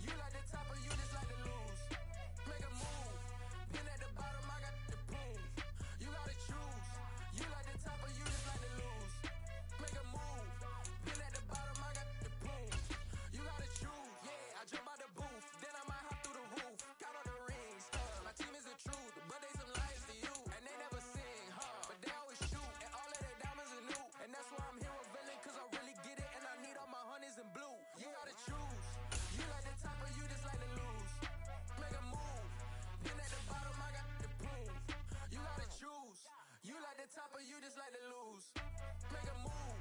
You like the top or you just like to lose? Make a move. Been at the bottom, I got the boom. You gotta choose. You like the top or you just like to lose? Make a move. Been at the bottom, I got the boom. You gotta choose. Yeah, I jump out the booth, then I might hop through the roof. Count all the rings. My team is the truth, but they some liars to you. And they never sing, but they always shoot. And all of their diamonds are new. And that's why I'm here revealing, cause I really get it. And I need all my honeys in blue. You gotta choose. You like the top or you just like to lose? Make a move. Been at the bottom, I got the boom. You gotta choose. You like the top or you just like to lose? Make a move.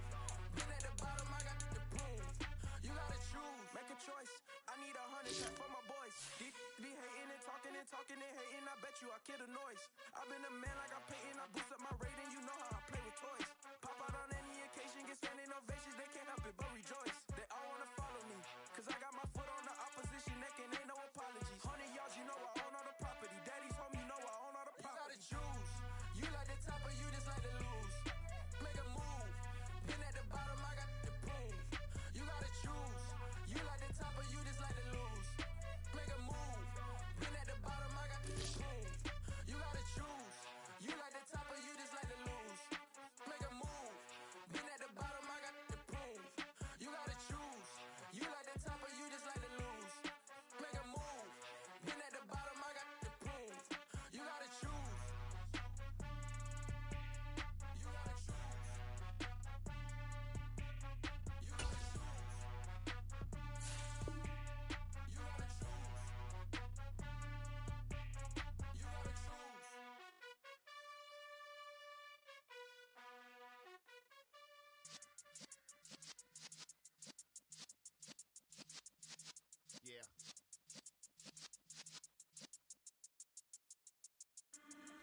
Been at the bottom, I got the boom. You gotta choose. Make a choice. I need 100 trap for my boys. Be hating and talking and talking and hating. I bet you I kill the noise. I've been a man like I'm Peyton. I boost up my rating. You know how I play with toys. Pop out on any occasion, get standing ovations. They can't help it but rejoice. They all wanna follow me, cause I got my foot on the opposition neck and ain't no apologies. 100 yards, you know I own all the property. Daddy's home, you know I own all the property. You gotta choose. You like the top or you just like to lose? Make a move. Been at the bottom, I got the boom. You gotta choose. You like the top or you just like to lose? Make a move. Been at the bottom, I got the boom. You gotta choose. You like the top or you just like to lose? Make a move. Been at the bottom, I got the boom. You gotta choose. You like the top or you just like to lose? Make a move. Been at the bottom, I got the boom. You gotta choose. You gotta choose. You gotta choose. You gotta choose. You gotta choose. Yeah.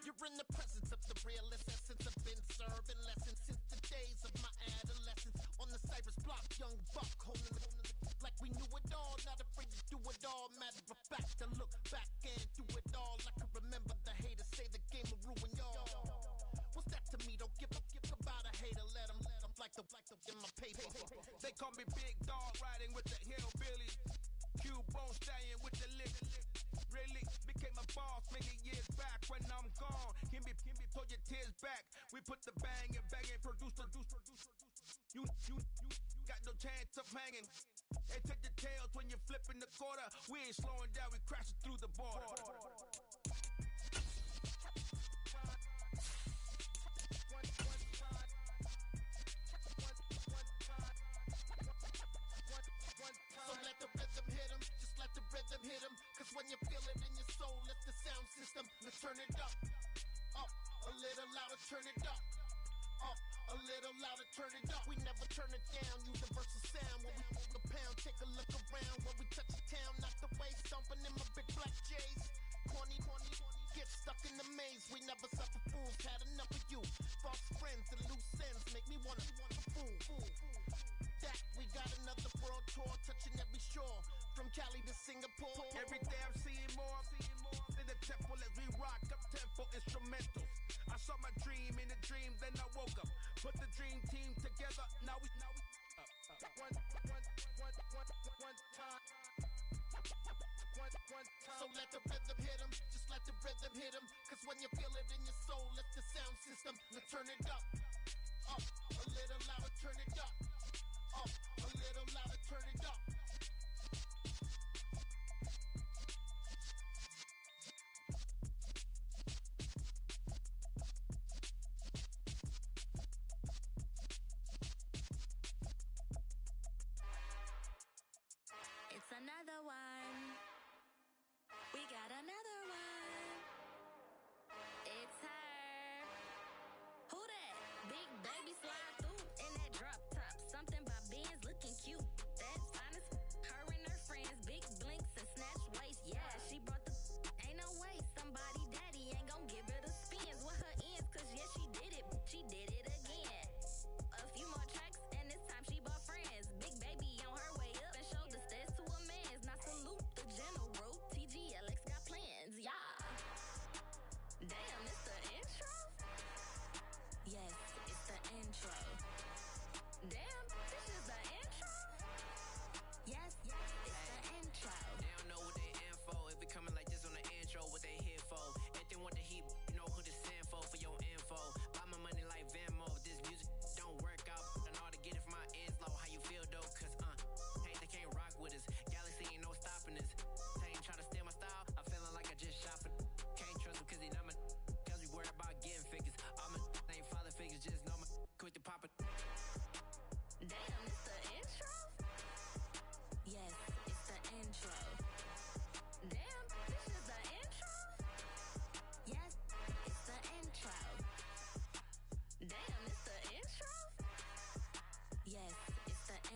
You're in the presence of the realest essence. I've been serving lessons since the days of my adolescence. On the Cypress block, young buck holding the like we knew it all. Not afraid to do it all. Matter of fact, to look back and do it all. I can remember the haters say the game will ruin y'all. What's that to me? Don't give about a hater. Let them like the in my paper. They call me Big Dog, riding with the hillbillies. Q-Bone stallion with the lick. Really became a boss many years back. When I'm gone, Kimby, pull your tears back. We put the bang and bang and produce. You got no chance of hanging. They take the tails when you're flipping the quarter. We ain't slowing down, we crashing through the border. So let the rhythm hit him, just let the rhythm hit him. Cause when you feel it in your soul, lift the sound system. Let's turn it up, a little louder, turn it up. A little louder, turn it up. We never turn it down, universal sound. When we move the pound, take a look around. When we touch the town, knock the way, stomping in my big black J's. Corny, get stuck in the maze. We never suffer fools, had enough of you. False friends and loose ends make me wanna fool. That we got another world tour, touching every shore, from Cali to Singapore. Every day I'm seeing more in the temple as we rock up tempo instrumentals. I saw my dream in a dream, then I woke up. Put the dream team together, now we one time. So let the rhythm hit him, just let the rhythm hit him. Cause when you feel it in your soul, lift the sound system. Let's turn it up, a little louder, turn it up. A little louder, turn it up. It's another one. We got another one. It's her. Who that? Big baby slide through in that drop top.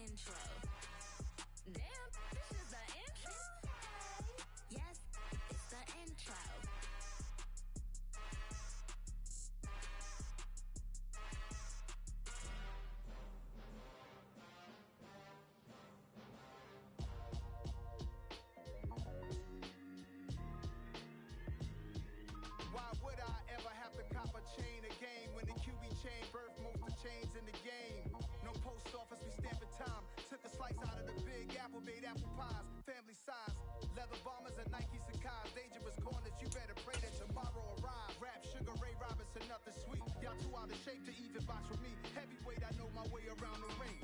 intro. Damn, this is the intro? Yes, it's the intro. Why would I ever have to cop a chain a game when the QB chain birthed most of the chains in the game? No post office, we stamping time. Took a slice out of the big apple, made apple pies, family size. Leather bombers and Nike Sacai's. Dangerous corners, you better pray that tomorrow arrive. Rap, Sugar Ray Robinson, nothing sweet. Y'all too out of shape to even box with me. Heavyweight, I know my way around the ring.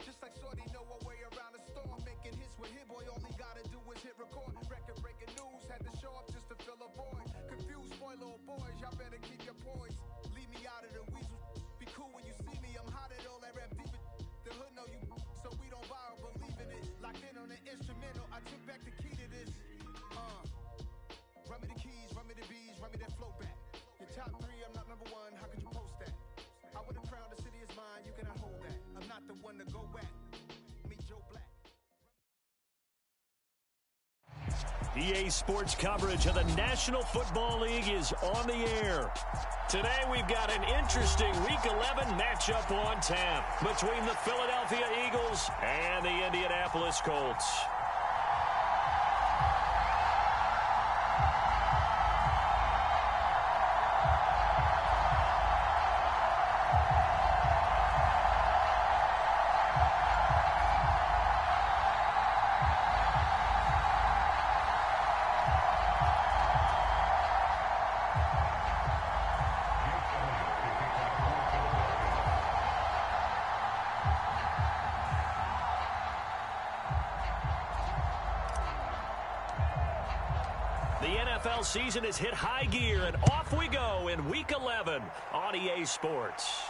Just like Shorty know her way around the storm. Making hits with Hit Boy, all he gotta do is hit record. Record-breaking news, had to show up just to fill a void. Confused, boy, little boys, y'all better keep your poise. Leave me out of the weasel. Be cool when you see me, I'm hot at all that rap deep. The hood know you, so we don't borrow, believe in it. Locked in on the instrumental, I took back the key to this. Run me the keys, run me the bees, run me that flow back. Your top three, I'm not number one, how could you post that? I would have crowned the city is mine, you cannot hold that. I'm not the one to go back. Meet Joe Black. EA Sports coverage of the National Football League is on the air. Today we've got an interesting Week 11 matchup on tap between the Philadelphia Eagles and the Indianapolis Colts. The NFL season has hit high gear, and off we go in Week 11 on EA Sports.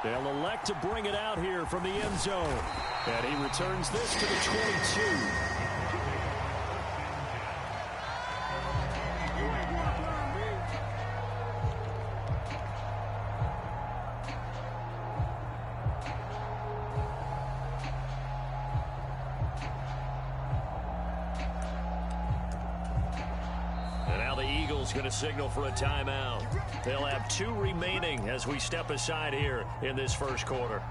They'll elect to bring it out here from the end zone, and he returns this to the 22. Going to signal for a timeout. They'll have 2 remaining as we step aside here in this first quarter.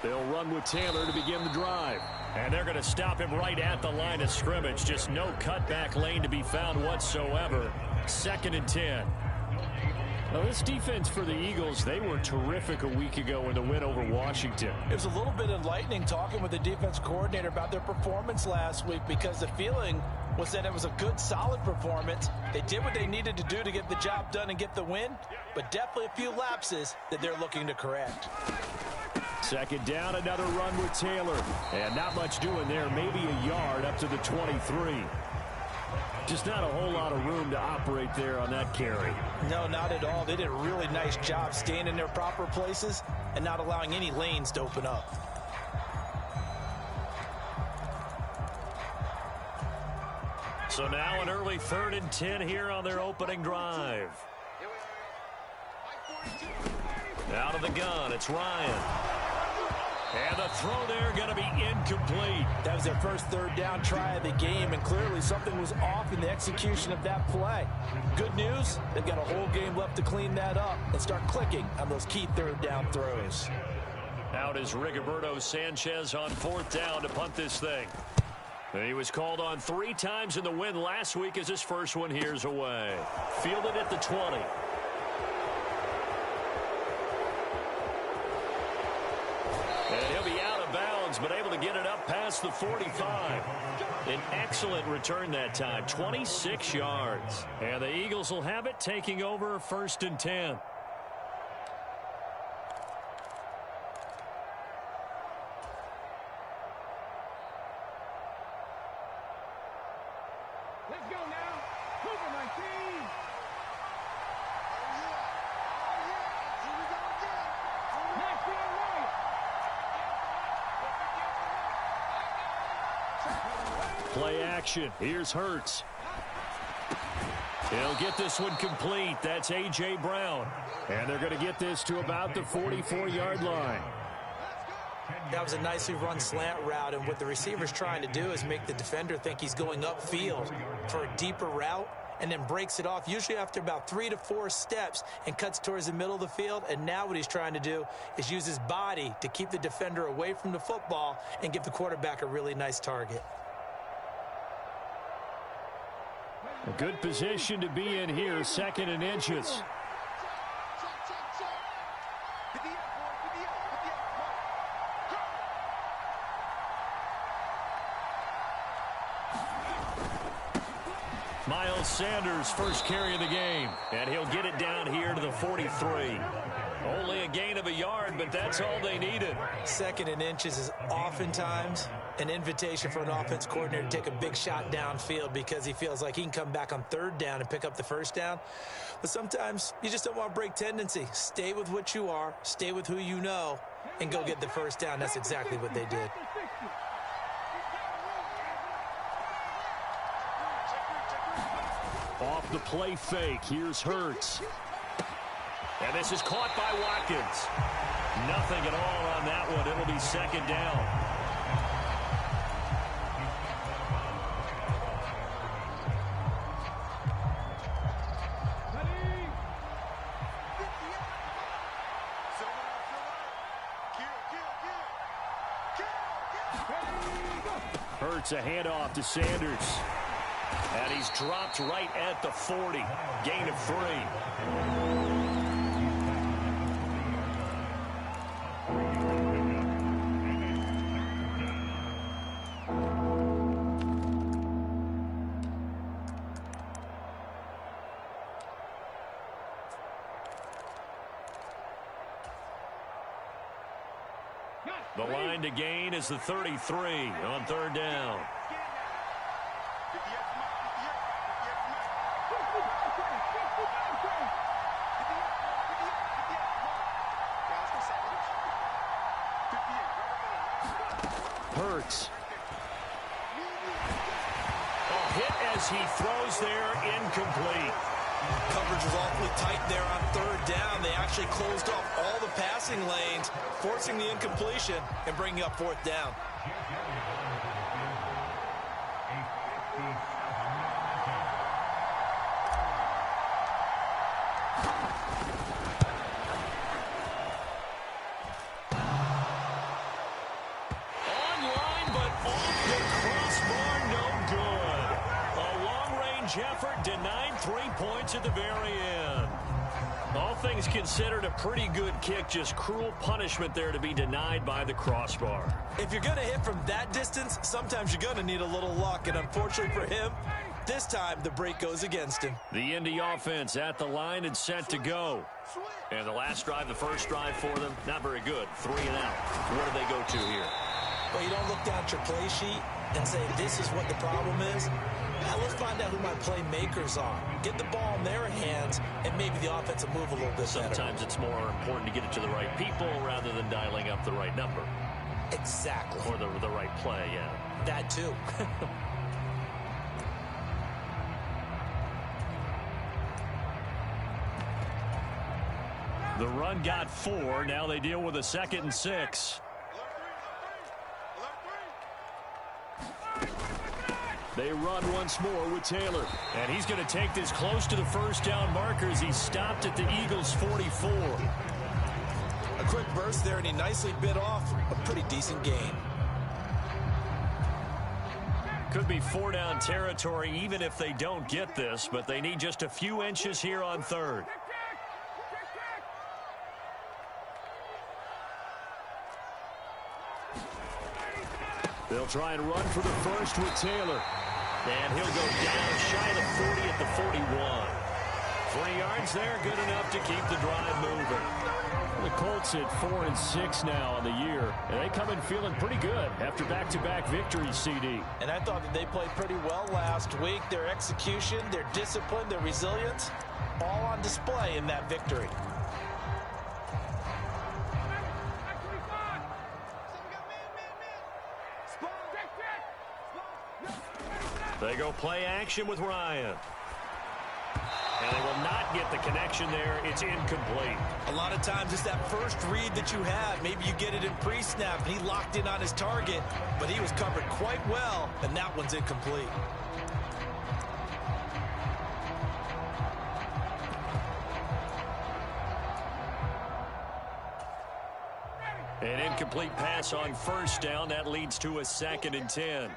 They'll run with Taylor to begin the drive. And they're going to stop him right at the line of scrimmage. Just no cutback lane to be found whatsoever. 2nd and 10. Now, this defense for the Eagles, they were terrific a week ago in the win over Washington. It was a little bit enlightening talking with the defense coordinator about their performance last week, because the feeling was that it was a good, solid performance. They did what they needed to do to get the job done and get the win, but definitely a few lapses that they're looking to correct. 2nd down, another run with Taylor. And not much doing there, maybe a yard up to the 23. Just not a whole lot of room to operate there on that carry. No, not at all. They did a really nice job staying in their proper places and not allowing any lanes to open up. So now an early 3rd and 10 here on their opening drive. Out of the gun, it's Ryan. And the throw there going to be incomplete. That was their first 3rd down try of the game, and clearly something was off in the execution of that play. Good news, they've got a whole game left to clean that up and start clicking on those key 3rd down throws. Out is Rigoberto Sanchez on 4th down to punt this thing. And he was called on 3 times in the win last week as his first one here's away. Fielded at the 20. And he'll be out of bounds, but able to get it up past the 45. An excellent return that time, 26 yards. And the Eagles will have it, taking over 1st and 10. Let's go now. Cooper, my team. Left and right. Play action. Here's Hurts. He'll get this one complete. That's A.J. Brown. And they're going to get this to about the 44-yard line. That was a nicely run slant route, and what the receiver's trying to do is make the defender think he's going upfield for a deeper route and then breaks it off, usually after about 3 to 4 steps, and cuts towards the middle of the field. And now what he's trying to do is use his body to keep the defender away from the football and give the quarterback a really nice target. A good position to be in here, 2nd and inches. Miles Sanders, first carry of the game, and he'll get it down here to the 43. Only a gain of a yard, but that's all they needed. 2nd and inches is oftentimes an invitation for an offense coordinator to take a big shot downfield because he feels like he can come back on 3rd down and pick up the 1st down. But sometimes you just don't want to break tendency. Stay with what you are, stay with who you know, and go get the 1st down. That's exactly what they did. Off the play fake, here's Hurts. And this is caught by Watkins. Nothing at all on that one. It'll be 2nd down. Hurts a handoff to Sanders. And he's dropped right at the 40. Gain of 3. The line to gain is the 33 on 3rd down. Hurts. A hit as he throws there, incomplete. Coverage was awfully tight there on 3rd down. They actually closed off all the passing lanes, forcing the incompletion and bringing up 4th down. Effort denied 3 points at the very end. All things considered, a pretty good kick, just cruel punishment there to be denied by the crossbar. If you're going to hit from that distance, sometimes you're going to need a little luck, and unfortunately for him, this time the break goes against him. The Indy offense at the line and set to go. And the last drive, the first drive for them, not very good. 3 and out. What do they go to here? Well, you don't look down at your play sheet and say, this is what the problem is. Now let's find out who my playmakers are. Get the ball in their hands, and maybe the offense will move a little bit Sometimes better. It's more important to get it to the right people rather than dialing up the right number. Exactly. Or the right play, yeah. That too. The run got 4. Now they deal with a 2nd and 6. They run once more with Taylor. And he's going to take this close to the 1st down marker as he stopped at the Eagles' 44. A quick burst there, and he nicely bit off a pretty decent gain. Could be 4-down territory even if they don't get this, but they need just a few inches here on 3rd. They'll try and run for the first with Taylor. And he'll go down shy of the 40 at the 41. 3 yards there, good enough to keep the drive moving. The Colts at 4-6 now on the year, and they come in feeling pretty good after back-to-back victories, CD. And I thought that they played pretty well last week. Their execution, their discipline, their resilience, all on display in that victory. They go play action with Ryan. And they will not get the connection there. It's incomplete. A lot of times it's that first read that you have. Maybe you get it in pre-snap, and he locked in on his target, but he was covered quite well, and that one's incomplete. An incomplete pass on first down. That leads to a 2nd and 10.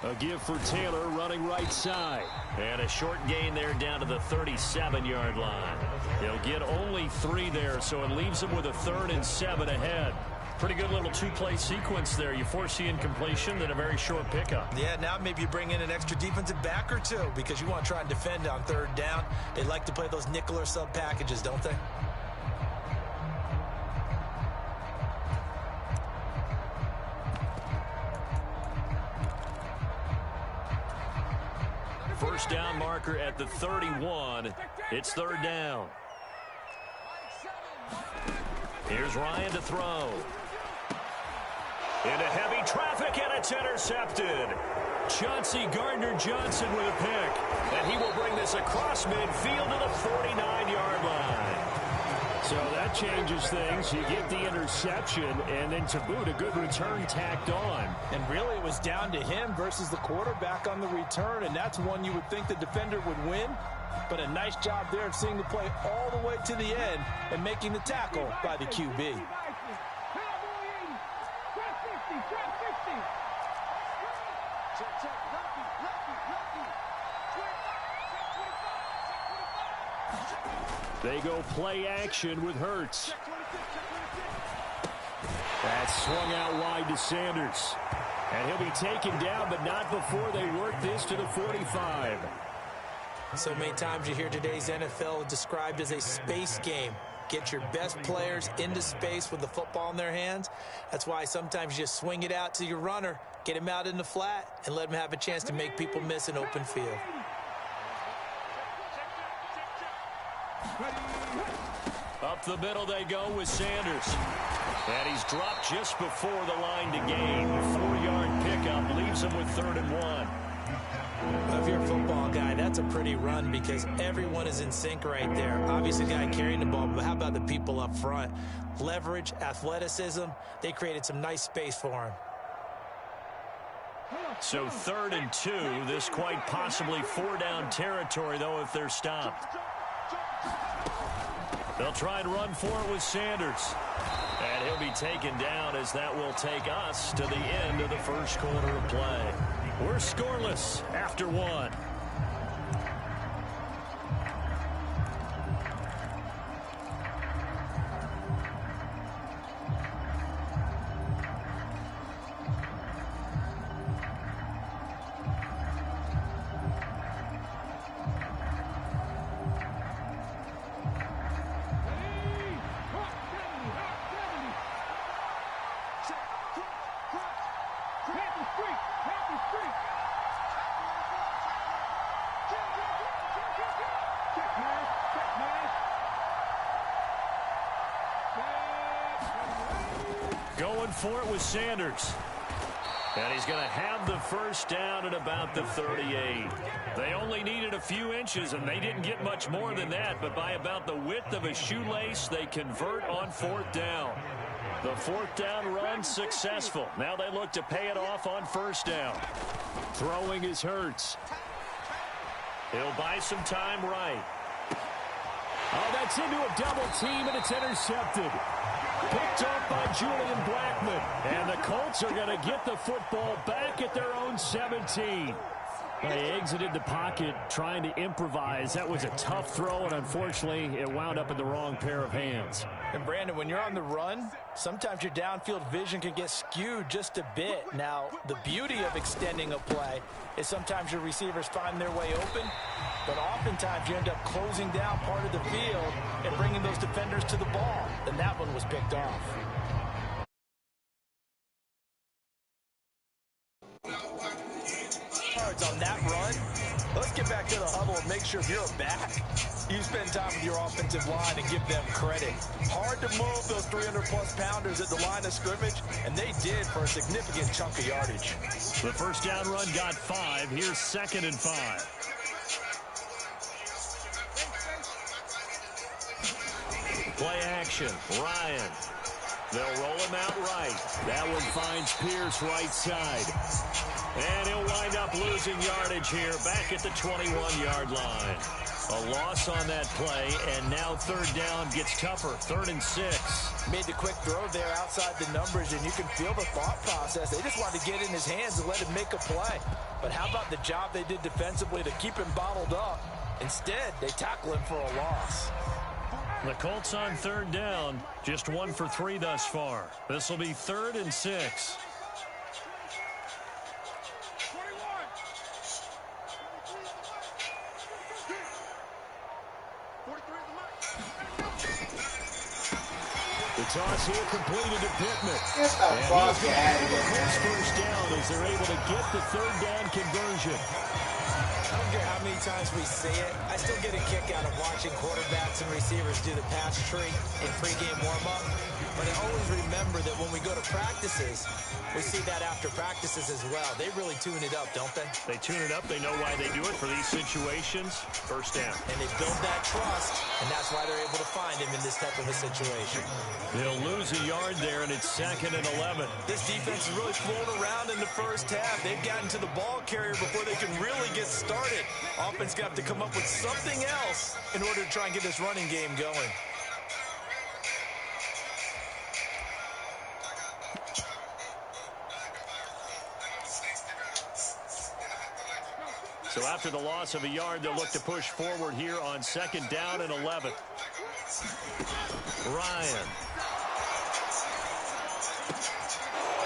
A give for Taylor running right side. And a short gain there down to the 37-yard line. He'll get only 3 there, so it leaves him with a 3rd and 7 ahead. Pretty good little 2-play sequence there. You force the incompletion, then a very short pickup. Yeah, now maybe you bring in an extra defensive back or 2 because you want to try and defend on 3rd down. They like to play those nickel or sub packages, don't they? First down marker at the 31. It's 3rd down. Here's Ryan to throw. Into heavy traffic, and it's intercepted. Chauncey Gardner-Johnson with a pick. And he will bring this across midfield to the 49-yard line. So that changes things. You get the interception, and then to boot, a good return tacked on. And really, it was down to him versus the quarterback on the return, and that's one you would think the defender would win. But a nice job there of seeing the play all the way to the end and making the tackle by the QB. They go play action with Hurts. That's swung out wide to Sanders. And he'll be taken down, but not before they work this to the 45. So many times you hear today's NFL described as a space game. Get your best players into space with the football in their hands. That's why sometimes you just swing it out to your runner, get him out in the flat, and let him have a chance to make people miss an open field. Up the middle they go with Sanders. And he's dropped just before the line to gain. 4-yard pickup leaves him with 3rd and 1. Well, if you're a football guy, that's a pretty run because everyone is in sync right there. Obviously, the guy carrying the ball, but how about the people up front? Leverage, athleticism, they created some nice space for him. So 3rd and 2, this quite possibly 4-down territory, though, if they're stopped. They'll try and run for it with Sanders. And he'll be taken down as that will take us to the end of the first quarter of play. We're scoreless after 1. Going for it with Sanders. And he's going to have the first down at about the 38. They only needed a few inches, and they didn't get much more than that. But by about the width of a shoelace, they convert on 4th down. The 4th down run successful. Now they look to pay it off on 1st down. Throwing is Hurts. He'll buy some time right. Oh, that's into a double team, and it's intercepted. Picked off by Julian Blackmon. And the Colts are going to get the football back at their own 17. He exited the pocket trying to improvise. That was a tough throw, and unfortunately, it wound up in the wrong pair of hands. And, Brandon, when you're on the run, sometimes your downfield vision can get skewed just a bit. Now, the beauty of extending a play is sometimes your receivers find their way open, but oftentimes you end up closing down part of the field and bringing those defenders to the ball. And that one was picked off. On that run, let's get back to the huddle and make sure if you're a back, you spend time with your offensive line and give them credit. Hard to move those 300-plus pounders at the line of scrimmage, and they did for a significant chunk of yardage. The first down run got 5. Here's 2nd and 5. Play action, Ryan. They'll roll him out right. That one finds Pierce right side. And he'll wind up losing yardage here back at the 21-yard line. A loss on that play, and now 3rd down gets tougher. 3rd and 6. Made the quick throw there outside the numbers, and you can feel the thought process. They just wanted to get in his hands and let him make a play. But how about the job they did defensively to keep him bottled up? Instead, they tackle him for a loss. The Colts on 3rd down, just 1 for 3 thus far. This will be 3rd and 6. The toss here completed to Pittman. Get the fuck out of here. His first down as they're able to get the 3rd down conversion. I don't care how many times we say it, I still get a kick out of watching quarterbacks and receivers do the pass tree in pregame warm-up. But I always remember that when we go to practices, we see that after practices as well. They really tune it up, don't they? They tune it up. They know why they do it for these situations. First down. And they build that trust, and that's why they're able to find him in this type of a situation. They'll lose a yard there, and it's 2nd and 11. This defense is really flown around in the first half. They've gotten to the ball carrier before they can really get started. Offense got to come up with something else in order to try and get this running game going. So after the loss of a yard, they'll look to push forward here on 2nd down and 11. Ryan.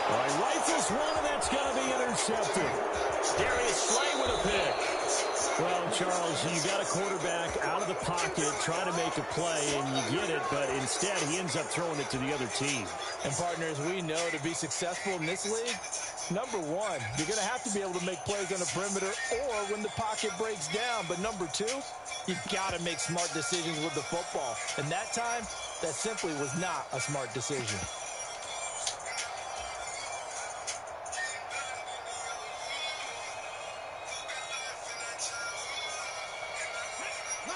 All right, rifles one, and that's going to be intercepted. Darius Slay with a pick. Well, Charles, you got a quarterback out of the pocket trying to make a play, and you get it, but instead he ends up throwing it to the other team. And, partners, we know to be successful in this league, number one, you're going to have to be able to make plays on the perimeter or when the pocket breaks down. But number two, you've got to make smart decisions with the football. And that time, that simply was not a smart decision.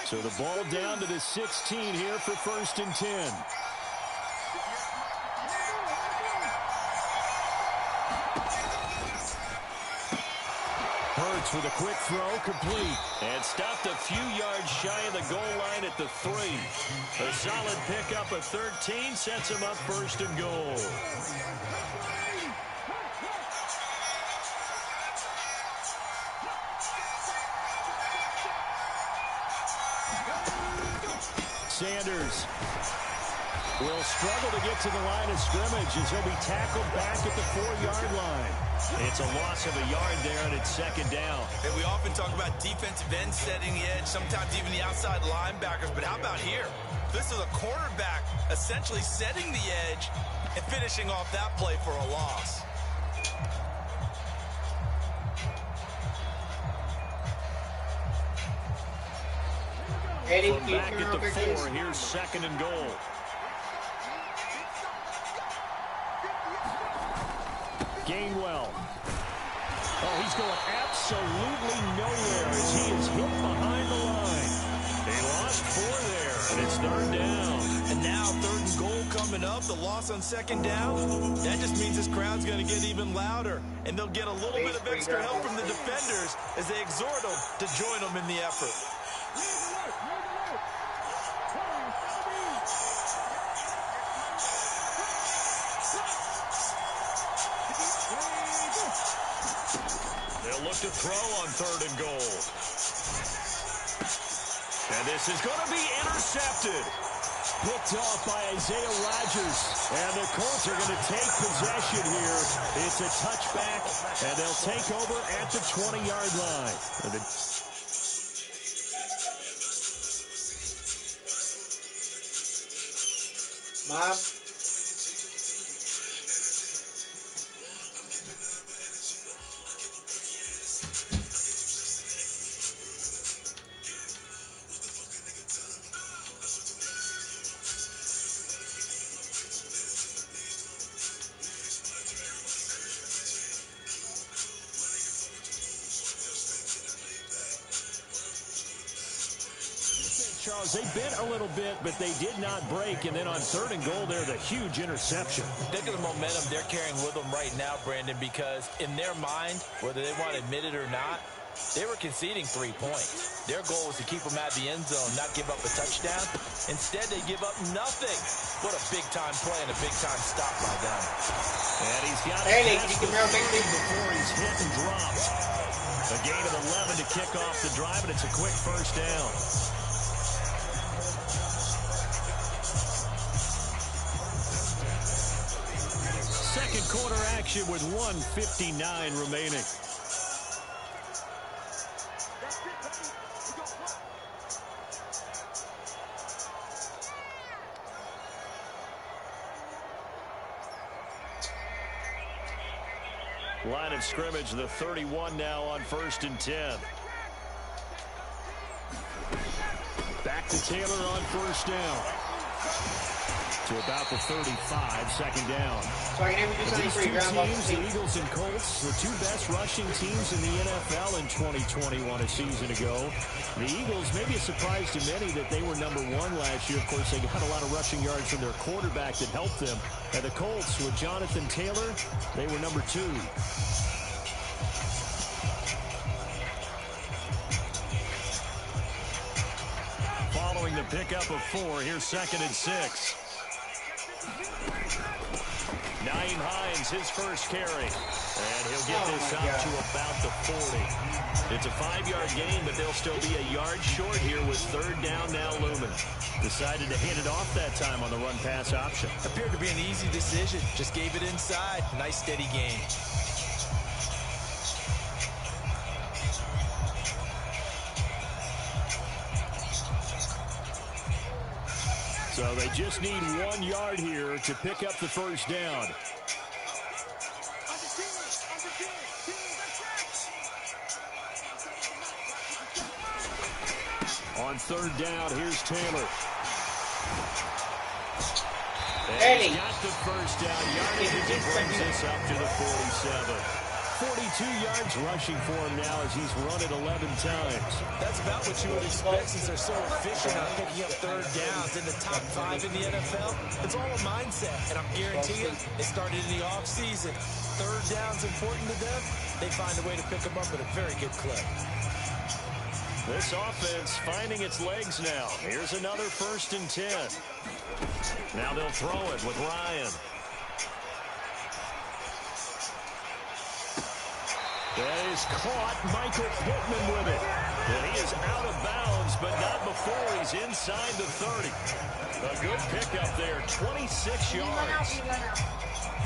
So the ball down to the 16 here for 1st and 10. Hurts with a quick throw, complete. And stopped a few yards shy of the goal line at the 3. A solid pickup of 13 sets him up 1st and goal. Sanders will struggle to get to the line of scrimmage as he'll be tackled back at the 4-yard line. It's a loss of a yard there, and it's 2nd down. And we often talk about defensive ends setting the edge, sometimes even the outside linebackers. But how about here? This is a cornerback essentially setting the edge and finishing off that play for a loss. From back at the 4, here's 2nd and goal. Gainwell. Oh, he's going absolutely nowhere as he is hit behind the line. They lost 4 there, and it's 3rd down. And now 3rd and goal coming up. The loss on 2nd down. That just means this crowd's going to get even louder. And they'll get a little bit of extra help from the defenders as they exhort them to join them in the effort. They'll look to throw on 3rd and goal. And this is going to be intercepted. Picked off by Isaiah Rodgers. And the Colts are going to take possession here. It's a touchback, and they'll take over at the 20-yard line. Mom? Charles, they bent a little bit, but they did not break. And then on 3rd and goal, there's a huge interception. Think of the momentum they're carrying with them right now, Brandon, because in their mind, whether they want to admit it or not, they were conceding 3 points. Their goal was to keep them out of the end zone, not give up a touchdown. Instead, they give up nothing. What a big-time play and a big-time stop by them. And he's got it before he's hit and dropped. A gain of 11 to kick off the drive, and it's a quick first down. Second quarter action with 1:59 remaining. Line of scrimmage, the 31 now on 1st and 10. Back to Taylor on 1st down. To about the 35, 2nd down. So I can even do something These for two your grandma. teams, the Eagles and Colts, the 2 best rushing teams in the NFL in 2021 a season ago. The Eagles, maybe a surprise to many that they were #1 last year. Of course, they got a lot of rushing yards from their quarterback that helped them. And the Colts, with Jonathan Taylor, they were #2. Following the pickup of 4, here's 2nd and 6. Naeem Hines, his first carry. And he'll get this up to about the 40. It's a 5-yard gain, but they'll still be a yard short here with 3rd down now looming. Decided to hand it off that time on the run-pass option. Appeared to be an easy decision. Just gave it inside. Nice, steady gain. So they just need 1 yard here to pick up the first down. On 3rd down, here's Taylor. And he's got the first down yardage as he brings this up to the 47. 42 yards rushing for him now as he's run it 11 times. That's about what you would expect since they're so efficient on picking up 3rd downs in the top 5 in the NFL. It's all a mindset, and I'm guaranteeing it started in the offseason. 3rd down's important to them. They find a way to pick them up at a very good clip. This offense finding its legs now. Here's another 1st and 10. Now they'll throw it with Ryan. That is caught. Michael Pittman with it. And he is out of bounds, but not before he's inside the 30. A good pickup there, 26 yards.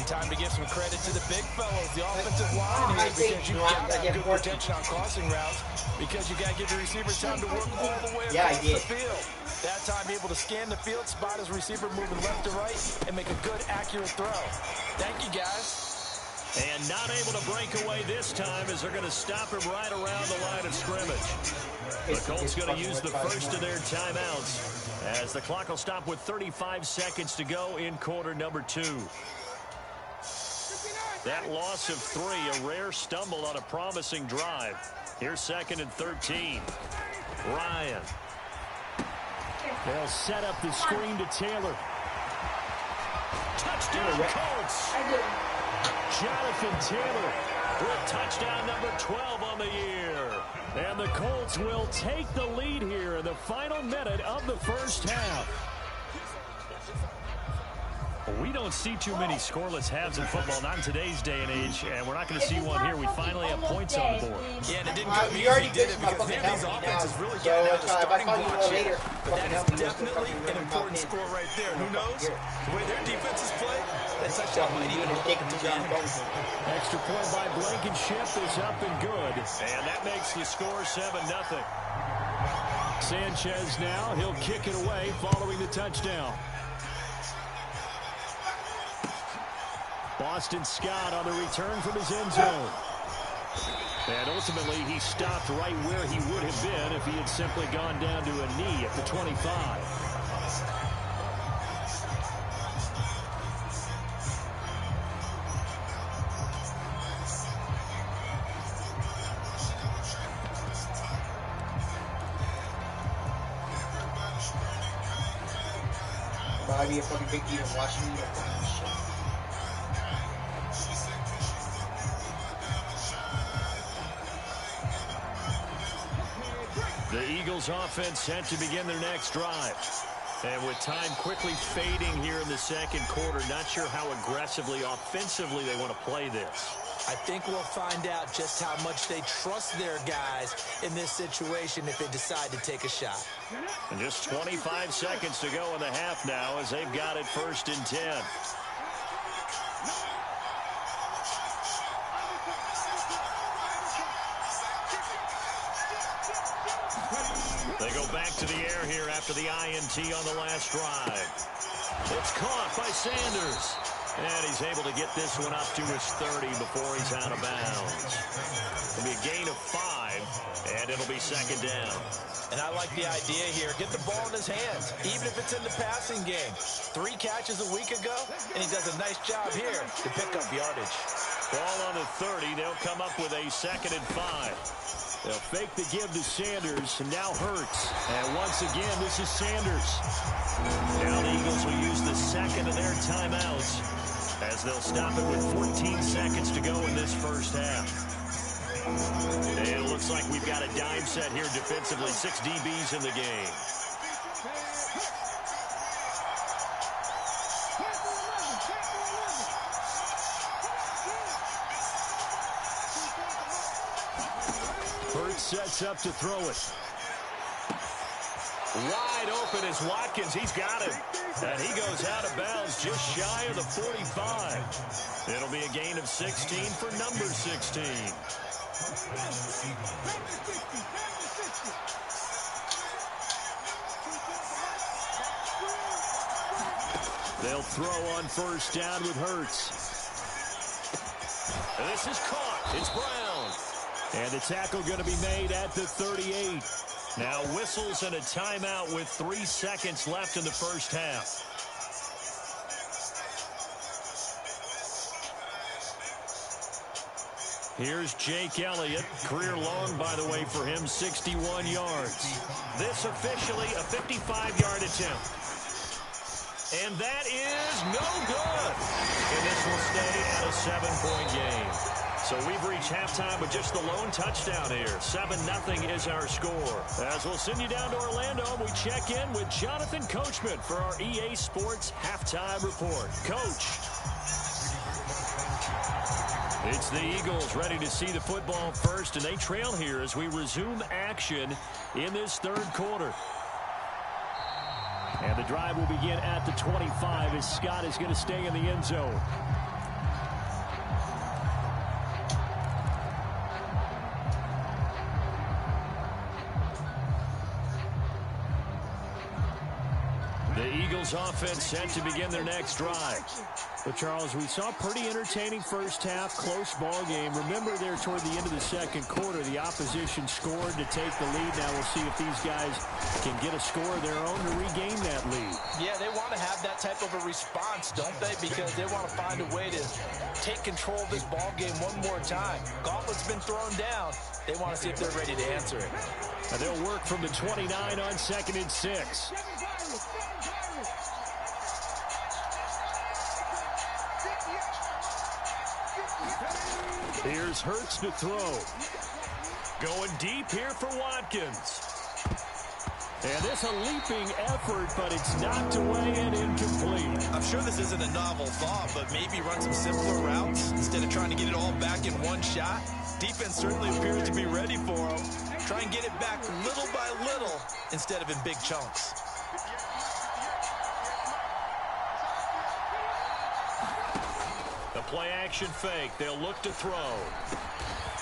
Time to give some credit to the big fellows, the offensive line here, because you've got to have good protection on crossing routes, because you've got to give the receiver time to work all the way across the field. That time able to scan the field, spot his receiver moving left to right, and make a good, accurate throw. Thank you, guys. And not able to break away this time as they're going to stop him right around the line of scrimmage. The Colts going to use the first of their timeouts as the clock will stop with 35 seconds to go in quarter number 2. That loss of 3, a rare stumble on a promising drive. Here's 2nd and 13. Ryan. They'll set up the screen to Taylor. Touchdown, Colts. Jonathan Taylor with touchdown number 12 on the year. And the Colts will take the lead here in the final minute of the first half. We don't see too many scoreless halves in football, not in today's day and age, and we're not going to see one here. We finally have points on the board. Yeah, and it didn't come You already easy, did fixed it? my Because fucking neither of these help me offenses now. really So getting out if the I starting call you blocks later, yet. But that fucking is help me, you'll still definitely fucking an remember my important pin. score right there. Who knows? Here. The way their defenses play, that touchdown might even hold up to the end. Extra point by Blankenship is up and good. And that makes the score 7-0. Sanchez now, he'll kick it away following the touchdown. Boston Scott on the return from his end zone. And ultimately, he stopped right where he would have been if he had simply gone down to a knee at the 25. Might be a fucking big deal watching me. The Eagles offense set to begin their next drive. And with time quickly fading here in the second quarter, not sure how aggressively, offensively they want to play this. I think we'll find out just how much they trust their guys in this situation if they decide to take a shot. And just 25 seconds to go in the half now as they've got it 1st and 10. They go back to the air here after the INT on the last drive. It's caught by Sanders. And he's able to get this one up to his 30 before he's out of bounds. It'll be a gain of 5, and it'll be 2nd down. And I like the idea here. Get the ball in his hands, even if it's in the passing game. 3 catches a week ago, and he does a nice job here to pick up yardage. Ball on the 30. They'll come up with a 2nd and 5. They'll fake the give to Sanders, and now Hurts. And once again, this is Sanders. Now the Eagles will use the 2nd of their timeouts as they'll stop it with 14 seconds to go in this first half. And it looks like we've got a dime set here defensively. 6 DBs in the game. Hurts sets up to throw it. Wide open is Watkins. He's got him. And he goes out of bounds just shy of the 45. It'll be a gain of 16 for number 16. They'll throw on 1st down with Hurts. And this is caught. It's Brown. And the tackle going to be made at the 38. Now whistles and a timeout with 3 seconds left in the first half. Here's Jake Elliott. Career long, by the way, for him, 61 yards. This officially a 55-yard attempt. And that is no good. And this will stay at a 7-point game. So we've reached halftime with just the lone touchdown here. 7-0 is our score. As we'll send you down to Orlando, we check in with Jonathan Coachman for our EA Sports Halftime Report. Coach. It's the Eagles ready to see the football first, and they trail here as we resume action in this 3rd quarter. And the drive will begin at the 25 as Scott is going to stay in the end zone. The Eagles offense set to begin their next drive. But, Charles, we saw a pretty entertaining first half, close ball game. Remember there toward the end of the second quarter, the opposition scored to take the lead. Now we'll see if these guys can get a score of their own to regain that lead. Yeah, they want to have that type of a response, don't they? Because they want to find a way to take control of this ball game one more time. Gauntlet's been thrown down. They want to see if they're ready to answer it. And they'll work from the 29 on 2nd and 6. Here's Hurts to throw. Going deep here for Watkins. And this a leaping effort, but it's knocked away and incomplete. I'm sure this isn't a novel thought, but maybe run some simpler routes instead of trying to get it all back in one shot. Defense certainly appears to be ready for him. Try and get it back little by little instead of in big chunks. The play action fake. They'll look to throw.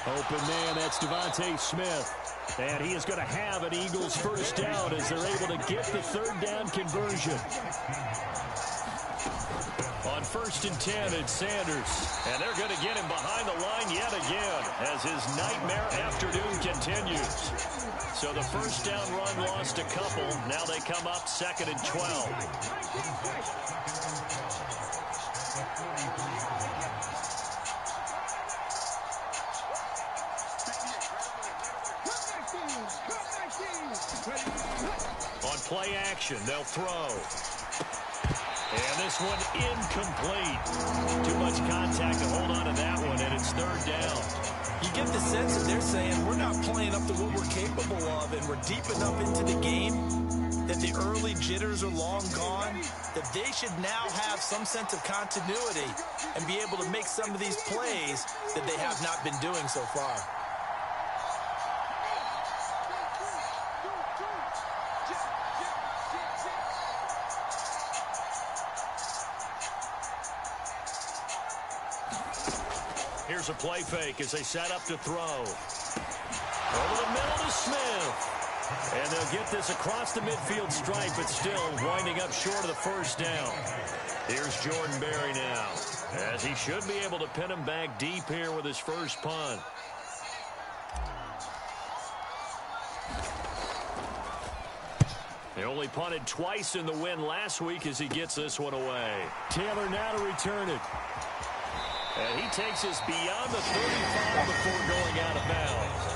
Open man, that's Devontae Smith. And he is going to have an Eagles first down as they're able to get the third down conversion. On 1st and 10, it's Sanders. And they're going to get him behind the line yet again as his nightmare afternoon continues. So the first down run lost a couple. Now they come up 2nd and 12. On play action, they'll throw. And this one incomplete. Too much contact to hold on to that one, and it's 3rd down. You get the sense that they're saying we're not playing up to what we're capable of, and we're deep enough into the game that the early jitters are long gone, that they should now have some sense of continuity and be able to make some of these plays that they have not been doing so far. Here's a play fake as they set up to throw. Over the middle to Smith. And they'll get this across the midfield stripe, but still winding up short of the first down. Here's Jordan Berry now, as he should be able to pin him back deep here with his first punt. They only punted twice in the win last week as he gets this one away. Taylor now to return it. And he takes us beyond the 35 before going out of bounds.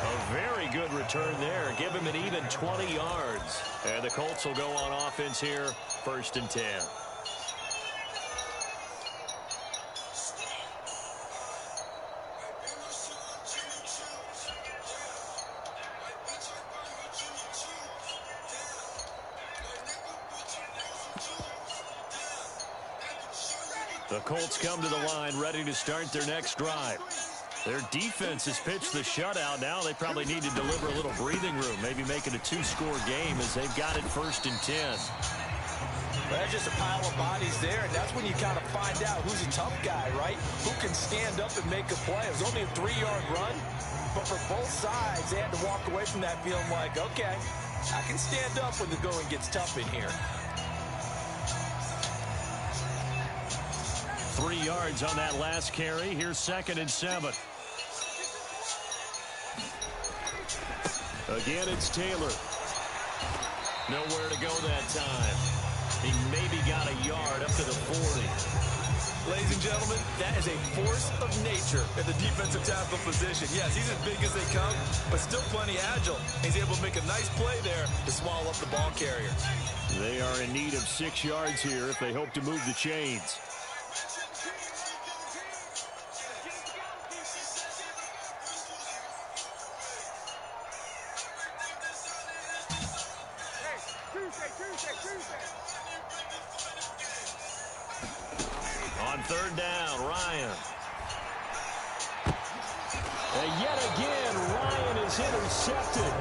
A very good return there. Give him an even 20 yards. And the Colts will go on offense here, 1st and 10. The Colts come to the line ready to start their next drive. Their defense has pitched the shutout. Now they probably need to deliver a little breathing room, maybe make it a 2-score game as they've got it 1st and 10. Well, there's just a pile of bodies there, and that's when you kind of find out who's a tough guy, right? Who can stand up and make a play. It was only a 3-yard run, but for both sides, they had to walk away from that feeling like, okay, I can stand up when the going gets tough in here. 3 yards on that last carry. Here's 2nd and 7. Again, it's Taylor. Nowhere to go that time. He maybe got a yard up to the 40. Ladies and gentlemen, that is a force of nature at the defensive tackle position. Yes, he's as big as they come, but still plenty agile. He's able to make a nice play there to swallow up the ball carrier. They are in need of 6 yards here if they hope to move the chains. On 3rd down, Ryan. And yet again, Ryan is intercepted.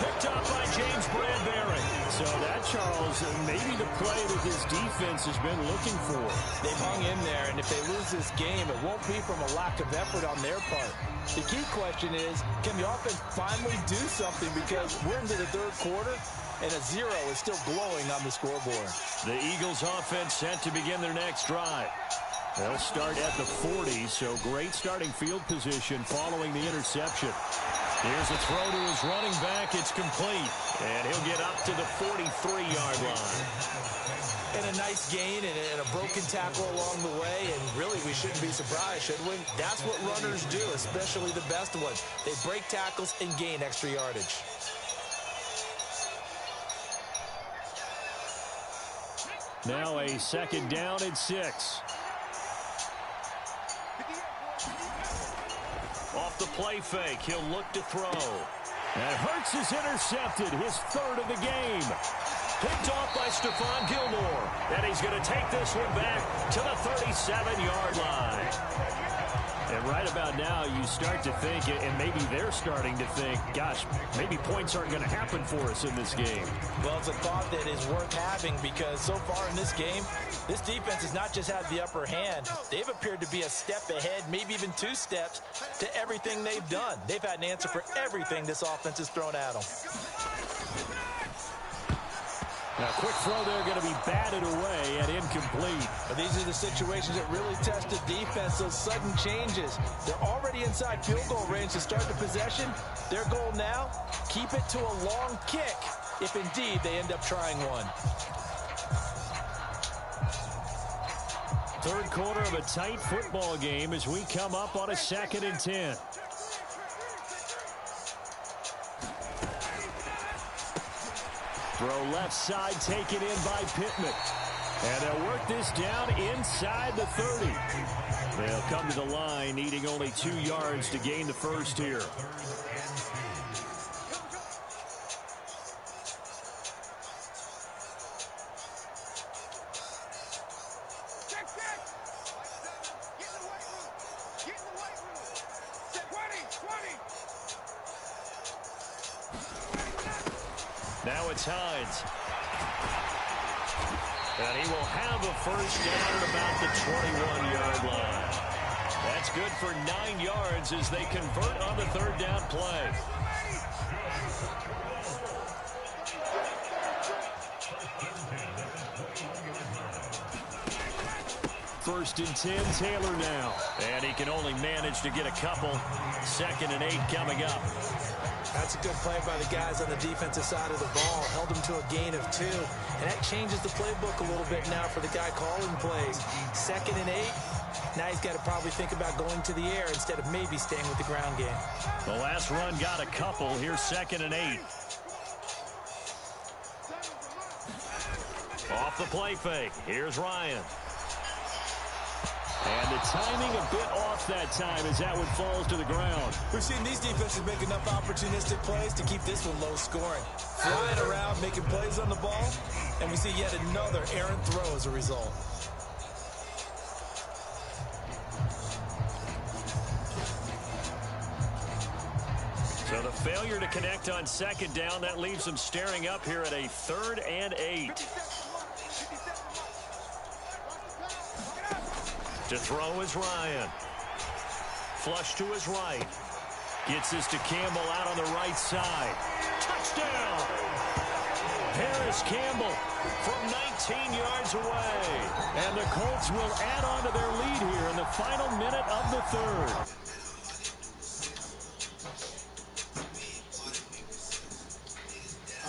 Picked up by James Bradbury. So that, Charles, maybe the play that this defense has been looking for. They've hung in there, and if they lose this game, it won't be from a lack of effort on their part. The key question is, can the offense finally do something? Because we're into the 3rd quarter, and a 0 is still glowing on the scoreboard. The Eagles offense set to begin their next drive. They'll start at the 40, so great starting field position following the interception. Here's a throw to his running back. It's complete, and he'll get up to the 43-yard line. And a nice gain and a broken tackle along the way, and really we shouldn't be surprised, should we? That's what runners do, especially the best ones. They break tackles and gain extra yardage. Now a 2nd down and 6. Off the play fake, he'll look to throw. And Hurts is intercepted, his third of the game. Picked off by Stephon Gilmore. And he's going to take this one back to the 37-yard line. And right about now, you start to think, and maybe they're starting to think, gosh, maybe points aren't going to happen for us in this game. Well, it's a thought that is worth having because so far in this game, this defense has not just had the upper hand. They've appeared to be a step ahead, maybe even 2 steps to everything they've done. They've had an answer for everything this offense has thrown at them. Now, quick throw there going to be batted away and incomplete. But these are the situations that really test the defense, those sudden changes. They're already inside field goal range to start the possession. Their goal now, keep it to a long kick, if indeed they end up trying one. Third quarter of a tight football game as we come up on a 2nd and 10. Throw left side taken in by Pittman. And they'll work this down inside the 30. They'll come to the line needing only 2 yards to gain the first here. Now it's Hines. And he will have a first down at about the 21-yard line. That's good for 9 yards as they convert on the 3rd down play. First and 10, Taylor now. And he can only manage to get a couple. 2nd and 8 coming up. That's a good play by the guys on the defensive side of the ball. Held them to a gain of 2. And that changes the playbook a little bit now for the guy calling plays. 2nd and 8. Now he's got to probably think about going to the air instead of maybe staying with the ground game. The last run got a couple. Here's 2nd and 8. Off the play fake. Here's Ryan. And the timing a bit off that time as that one falls to the ground. We've seen these defenses make enough opportunistic plays to keep this one low scoring. Flying around, making plays on the ball, and we see yet another errant throw as a result. So the failure to connect on 2nd down, that leaves them staring up here at a 3rd and 8. To throw is Ryan. Flush to his right. Gets this to Campbell out on the right side. Touchdown! Paris Campbell from 19 yards away. And the Colts will add on to their lead here in the final minute of the 3rd.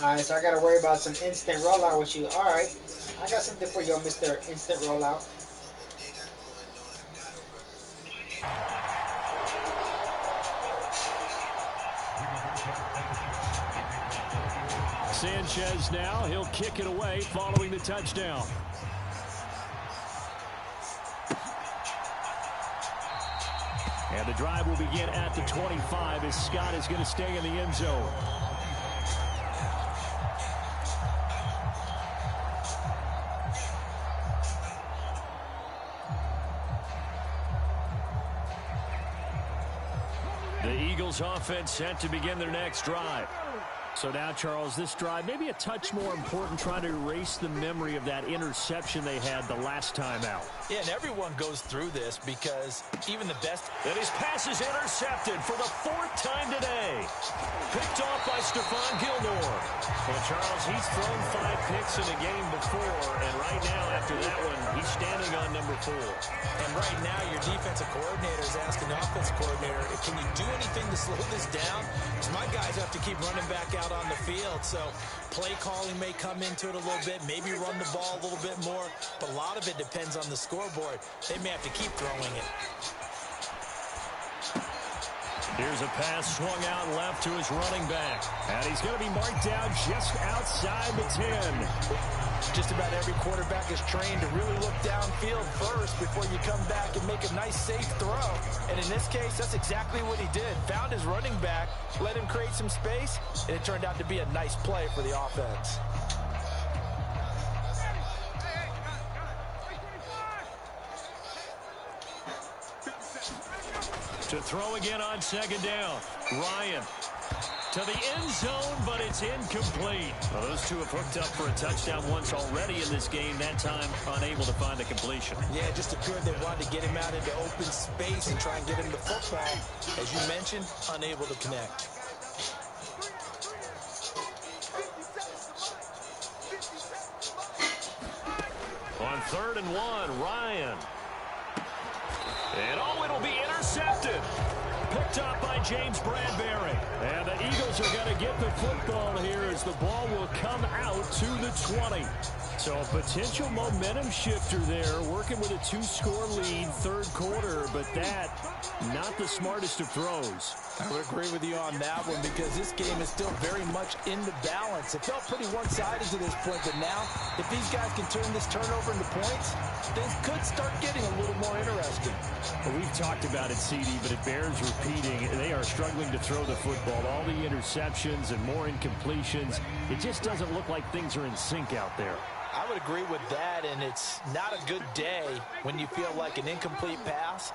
Alright, so I gotta worry about some instant rollout with you. Alright, I got something for you, Mr. Instant Rollout. Sanchez now, he'll kick it away following the touchdown. And the drive will begin at the 25 as Scott is going to stay in the end zone. The Eagles offense set to begin their next drive. So now, Charles, this drive maybe a touch more important, trying to erase the memory of that interception they had the last time out. Yeah, and everyone goes through this because even the best... And his pass is intercepted for the 4th time today. Picked off by Stephon Gilmore. Well, Charles, he's thrown 5 picks in a game before, and right now, after that one, he's standing on number 4. And right now, your defensive coordinator is asking the offensive coordinator, can you do anything to slow this down? Because my guys have to keep running back out on the field, so play calling may come into it a little bit, maybe run the ball a little bit more, but a lot of it depends on the scoreboard. They may have to keep throwing it. Here's a pass swung out left to his running back. And he's going to be marked down just outside the 10. Just about every quarterback is trained to really look downfield first before you come back and make a nice, safe throw. And in this case, that's exactly what he did. Found his running back, let him create some space, and it turned out to be a nice play for the offense. To throw again on second down. Ryan to the end zone, but it's incomplete. Well, those two have hooked up for a touchdown once already in this game. That time, unable to find the completion. Yeah, it just appeared they wanted to get him out into open space and try and get him the football. As you mentioned, unable to connect. On 3rd and 1, Ryan. And it'll be intercepted. Picked up by James Bradbury. And the Eagles are going to get the football here as the ball will come out to the 20. So a potential momentum shifter there, working with a 2-score lead, third quarter, but that, not the smartest of throws. I would agree with you on that one because this game is still very much in the balance. It felt pretty one-sided to this point, but now, if these guys can turn this turnover into points, things could start getting a little more interesting. Well, we've talked about it, CD, but it bears repeating. They are struggling to throw the football. All the interceptions and more incompletions. It just doesn't look like things are in sync out there. I would agree with that, and it's not a good day when you feel like an incomplete pass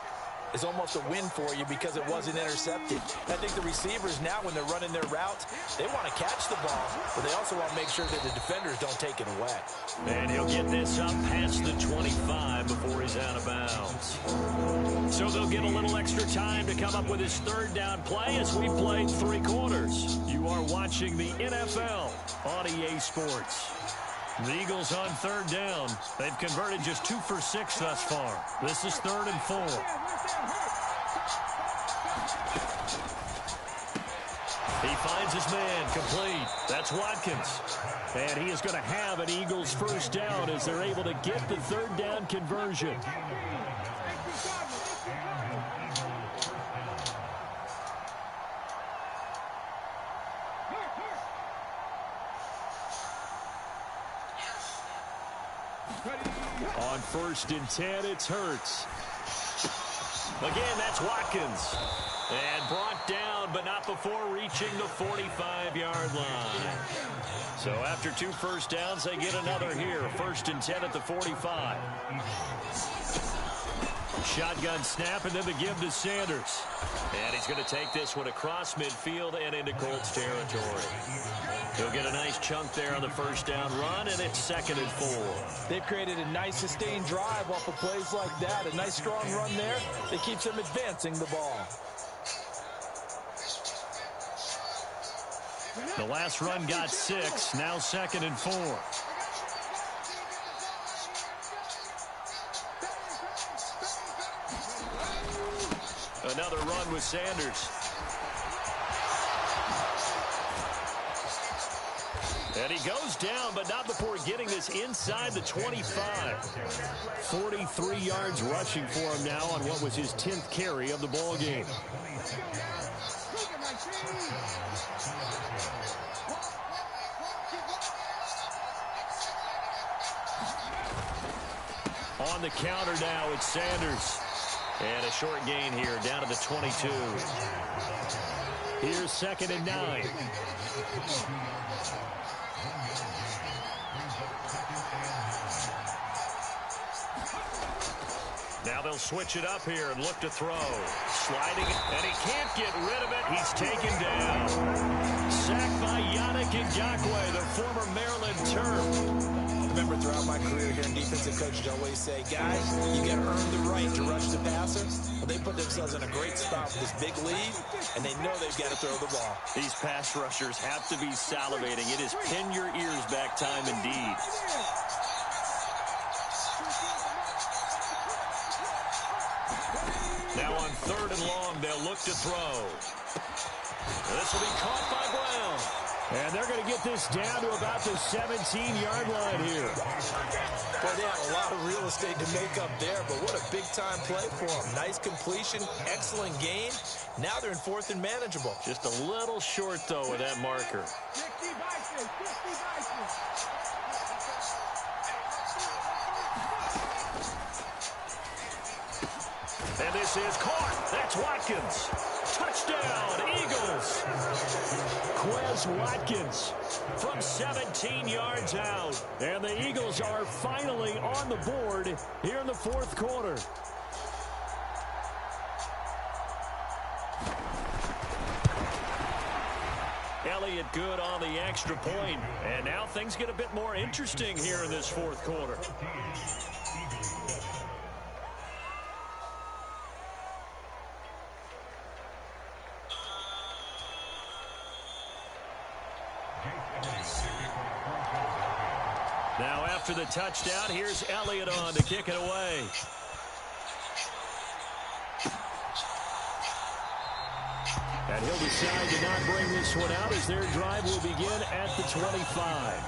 is almost a win for you because it wasn't intercepted. I think the receivers now, when they're running their routes, they want to catch the ball, but they also want to make sure that the defenders don't take it away. And he'll get this up past the 25 before he's out of bounds. So they'll get a little extra time to come up with his third down play as we played 3 quarters. You are watching the NFL on EA Sports. The Eagles on 3rd down. They've converted just 2 for 6 thus far. This is 3rd and 4. He finds his man complete. That's Watkins. And he is going to have an Eagles first down as they're able to get the 3rd down conversion. On 1st and 10, it's Hurts. Again, that's Watkins. And brought down, but not before reaching the 45-yard line. So after 2 first downs, they get another here. 1st and 10 at the 45. Shotgun snap, and then the give to Sanders. And he's going to take this one across midfield and into Colts territory. He'll get a nice chunk there on the first down run, and it's 2nd and 4. They've created a nice sustained drive off of plays like that. A nice strong run there that keeps them advancing the ball. The last run got 6, now 2nd and 4. Another run with Sanders. And he goes down, but not before getting this inside the 25. 43 yards rushing for him now on what was his 10th carry of the ball game. On the counter now, it's Sanders. And a short gain here, down to the 22. Here's 2nd and 9. Now they'll switch it up here and look to throw. Sliding, and he can't get rid of it. He's taken down. Sacked by Yannick Ngakoue, the former Maryland Terp. Remember, throughout my career here in defensive coaches, I always say, guys, you got to earn the right to rush the passer. Well, they put themselves in a great spot with this big lead, and they know they've got to throw the ball. These pass rushers have to be salivating. It is pin your ears back time indeed. Now on 3rd and long, they'll look to throw. This will be caught by Brown. And they're going to get this down to about the 17-yard line here. Boy, they have a lot of real estate to make up there, but what a big-time play for them. Nice completion, excellent gain. Now they're in 4th and manageable. Just a little short, though, with that marker. 60 Vikings, 60 Vikings. And this is caught. That's Watkins. Touchdown, Eagles. Quez Watkins from 17 yards out. And the Eagles are finally on the board here in the 4th quarter. Elliott good on the extra point. And now things get a bit more interesting here in this 4th quarter. Now after the touchdown, here's Elliott on to kick it away. And he'll decide to not bring this one out as their drive will begin at the 25.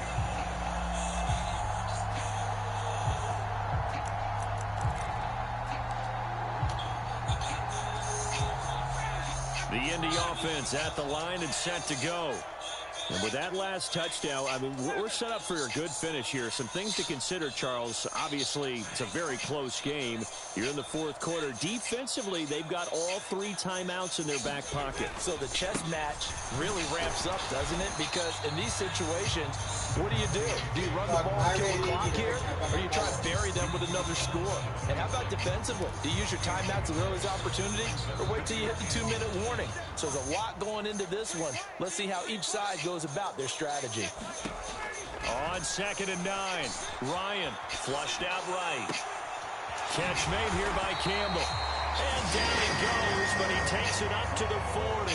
The Indy offense at the line and set to go. And with that last touchdown, I mean, we're set up for a good finish here. Some things to consider, Charles. Obviously, it's a very close game. You're in the 4th quarter. Defensively, they've got all 3 timeouts in their back pocket. So the chess match really ramps up, doesn't it? Because in these situations, what do? Do you run the ball and kill the clock here? Or do you try to bury them with another score? And how about defensively? Do you use your timeouts to realize opportunity? Or wait till you hit the 2-minute warning? So there's a lot going into this one. Let's see how each side goes about their strategy. On 2nd and 9, Ryan flushed out right. Catch made here by Campbell. And down he goes, but he takes it up to the 40.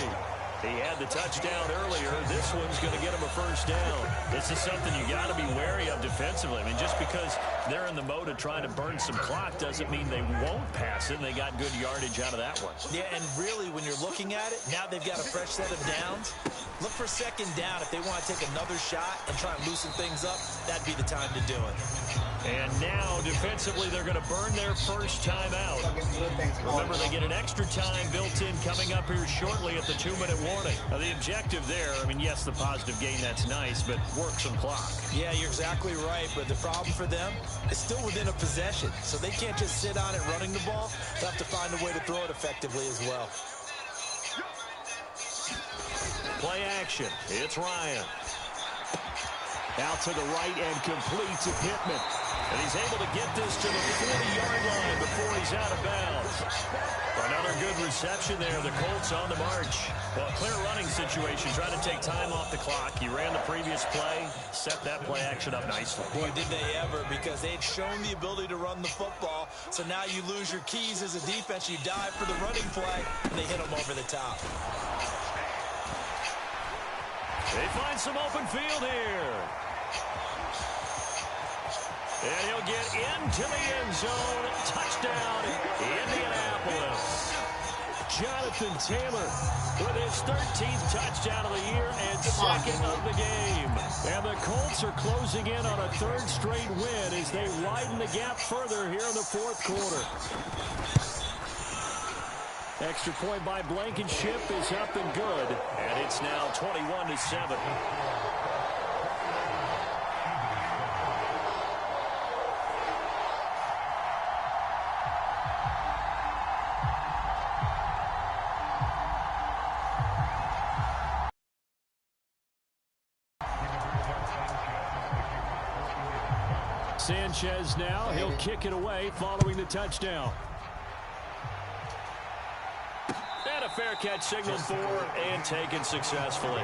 He had the touchdown earlier. This one's going to get him a first down. This is something you got to be wary of defensively. I mean, just because they're in the mode of trying to burn some clock doesn't mean they won't pass it. And they got good yardage out of that one. Yeah, and really, when you're looking at it, now they've got a fresh set of downs. Look for 2nd down. If they want to take another shot and try and loosen things up, that'd be the time to do it. And now, defensively, they're going to burn their first time out. Remember, they get an extra time built in coming up here shortly at the 2-minute warning. Now, the objective there, I mean, yes, the positive gain, that's nice, but work some clock. Yeah, you're exactly right, but the problem for them is still within a possession, so they can't just sit on it running the ball. They'll have to find a way to throw it effectively as well. Play action. It's Ryan. Out to the right and complete to Pittman. And he's able to get this to the 40-yard line before he's out of bounds. Another good reception there. The Colts on the march. Well, clear running situation. Trying to take time off the clock. He ran the previous play, set that play action up nicely. Boy, did they ever, because they had shown the ability to run the football. So now you lose your keys as a defense. You dive for the running play, and they hit them over the top. They find some open field here. And he'll get into the end zone. Touchdown, Indianapolis. Jonathan Taylor with his 13th touchdown of the year and 2nd of the game. And the Colts are closing in on a 3rd straight win as they widen the gap further here in the 4th quarter. Extra point by Blankenship is up and good. And it's now 21-7. Sanchez now, he'll kick it away following the touchdown. And a fair catch signaled for and taken successfully.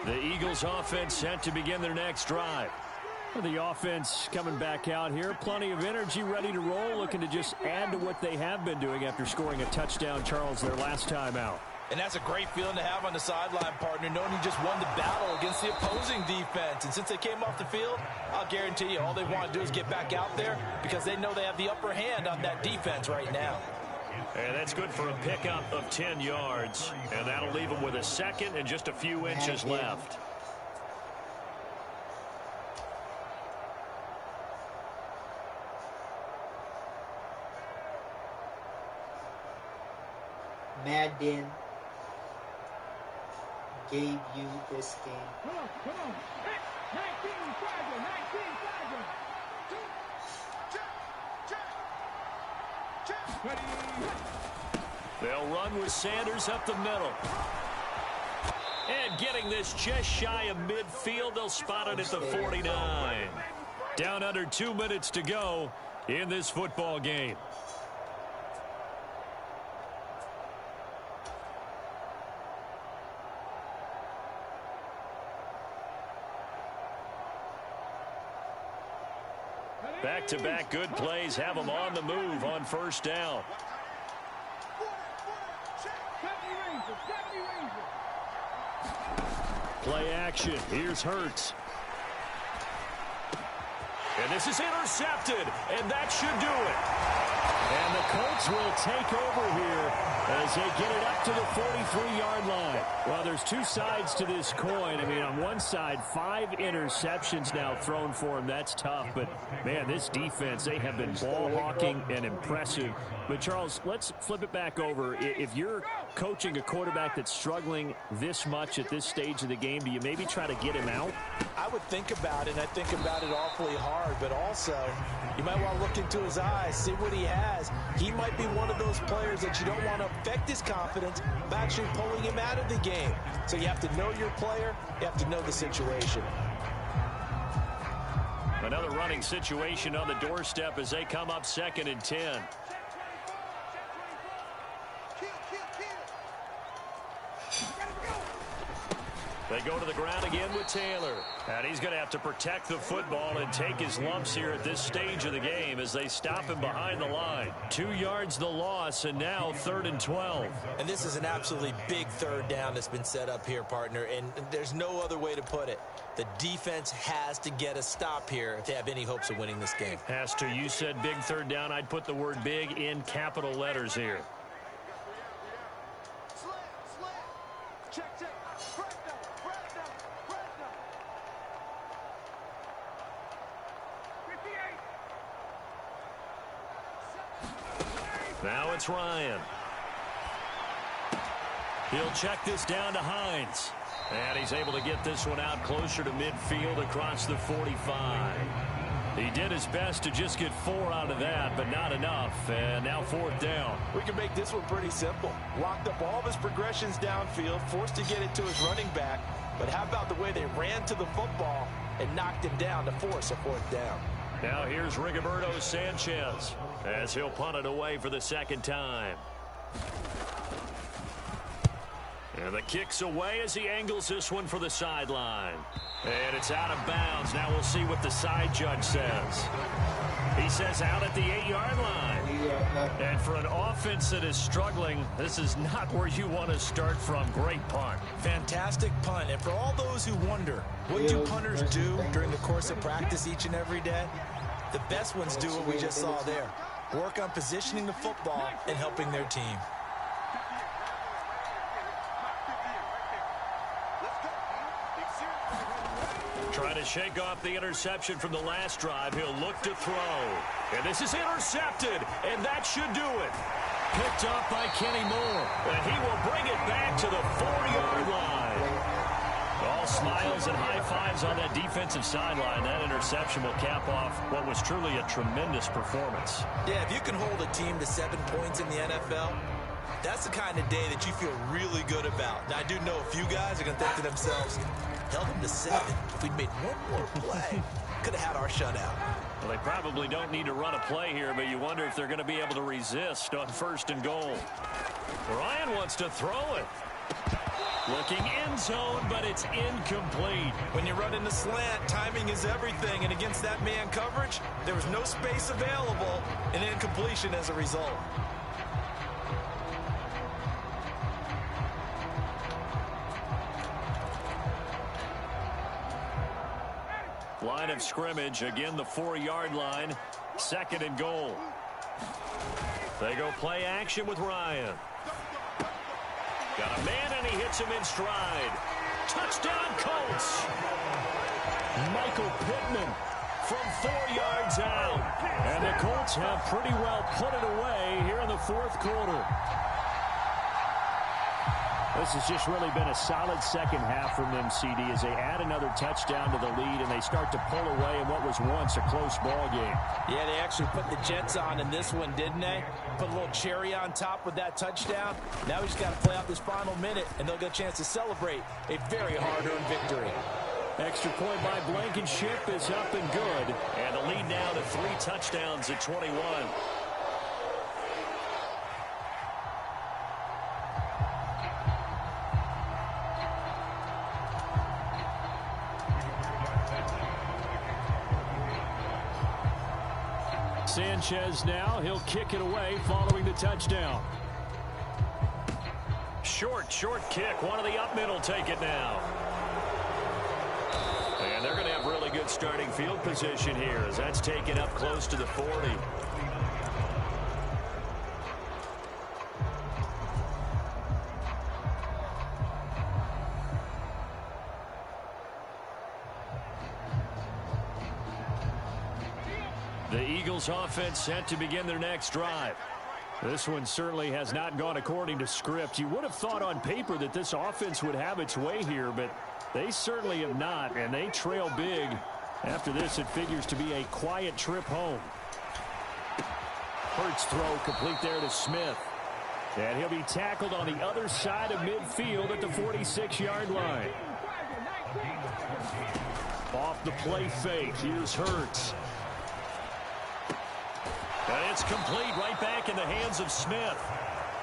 The Eagles offense set to begin their next drive. The offense coming back out here. Plenty of energy, ready to roll, looking to just add to what they have been doing after scoring a touchdown, Charles, their last time out. And that's a great feeling to have on the sideline, partner, knowing you just won the battle against the opposing defense. And since they came off the field, I'll guarantee you all they want to do is get back out there because they know they have the upper hand on that defense right now. And that's good for a pickup of 10 yards. And that'll leave them with a second and just a few inches left. Madden gave you this game. Come on. 19 They'll run with Sanders up the middle. And getting this just shy of midfield, they'll spot it at the 49. Down under 2 minutes to go in this football game. Back-to-back good plays have them on the move on first down. Play action. Here's Hurts. And this is intercepted, and that should do it. And the Colts will take over here as they get it up to the 43-yard line. Well, there's two sides to this coin. I mean, on one side, 5 interceptions now thrown for him. That's tough. But, man, this defense, they have been ball hawking and impressive. But, Charles, let's flip it back over. If you're coaching a quarterback that's struggling this much at this stage of the game, do you maybe try to get him out? I would think about it, and I think about it awfully hard. But also, you might want to look into his eyes, see what he has. He might be one of those players that you don't want to affect his confidence by actually pulling him out of the game. So you have to know your player. You have to know the situation. Another running situation on the doorstep as they come up 2nd and 10. They go to the ground again with Taylor. And he's going to have to protect the football and take his lumps here at this stage of the game as they stop him behind the line. 2 yards the loss, and now 3rd and 12. And this is an absolutely big third down that's been set up here, partner, and there's no other way to put it. The defense has to get a stop here if they have any hopes of winning this game. Has to. You said big third down. I'd put the word big in capital letters here. Now it's Ryan. He'll check this down to Hines. And he's able to get this one out closer to midfield across the 45. He did his best to just get 4 out of that, but not enough. And now 4th down. We can make this one pretty simple. Locked up all of his progressions downfield, forced to get it to his running back. But how about the way they ran to the football and knocked him down to force a 4th down? Now here's Rigoberto Sanchez as he'll punt it away for the 2nd time. And the kick's away as he angles this one for the sideline. And it's out of bounds. Now we'll see what the side judge says. He says out at the 8-yard line. And for an offense that is struggling, this is not where you want to start from. Great punt. Fantastic punt. And for all those who wonder, what do punters do during the course of practice each and every day? The best ones do what we just saw there. Work on positioning the football and helping their team. Trying to shake off the interception from the last drive. He'll look to throw. And this is intercepted, and that should do it. Picked off by Kenny Moore, and he will bring it back to the 40-yard line. All smiles and high fives on that defensive sideline. That interception will cap off what was truly a tremendous performance. Yeah, if you can hold a team to 7 points in the NFL, that's the kind of day that you feel really good about. Now, I do know a few guys are going to think to themselves, held them to 7. If we'd made one more play, could have had our shutout. Well, they probably don't need to run a play here, but you wonder if they're going to be able to resist on 1st and goal. Ryan wants to throw it. Looking end zone, but it's incomplete. When you run in the slant, timing is everything, and against that man coverage, there was no space available, and incompletion as a result. Line of scrimmage, again the 4-yard line, 2nd and goal. They go play action with Ryan. Got a man, and he hits him in stride. Touchdown, Colts. Michael Pittman from 4 yards out. And the Colts have pretty well put it away here in the 4th quarter. This has just really been a solid second half from them, CD, as they add another touchdown to the lead and they start to pull away in what was once a close ball game. Yeah, they actually put the Jets on in this one, didn't they? Put a little cherry on top with that touchdown. Now we just got to play out this final minute, and they'll get a chance to celebrate a very hard-earned victory. Extra point by Blankenship is up and good. And the lead now to 3 touchdowns at 21. Sanchez now, he'll kick it away following the touchdown. Short kick. One of the up middle take it now. And they're going to have really good starting field position here as that's taken up close to the 40. The Eagles offense set to begin their next drive. This one certainly has not gone according to script. You would have thought on paper that this offense would have its way here, but they certainly have not, and they trail big. After this, it figures to be a quiet trip home. Hurts throw complete there to Smith. And he'll be tackled on the other side of midfield at the 46-yard line. Off the play fake, here's Hurts. And it's complete right back in the hands of Smith.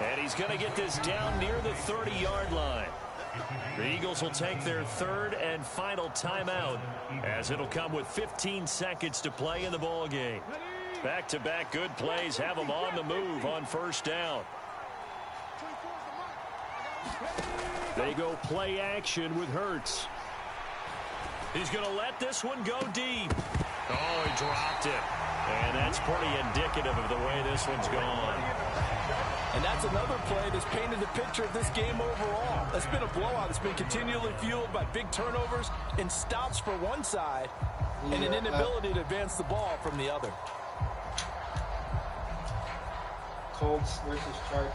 And he's going to get this down near the 30-yard line. The Eagles will take their 3rd and final timeout as it'll come with 15 seconds to play in the ball game. Back-to-back good plays have them on the move on 1st down. They go play action with Hurts. He's going to let this one go deep. Oh, he dropped it. And that's pretty indicative of the way this one's gone. And that's another play that's painted the picture of this game overall. It's been a blowout. It's been continually fueled by big turnovers and stops for one side and an inability to advance the ball from the other. Colts versus Chargers.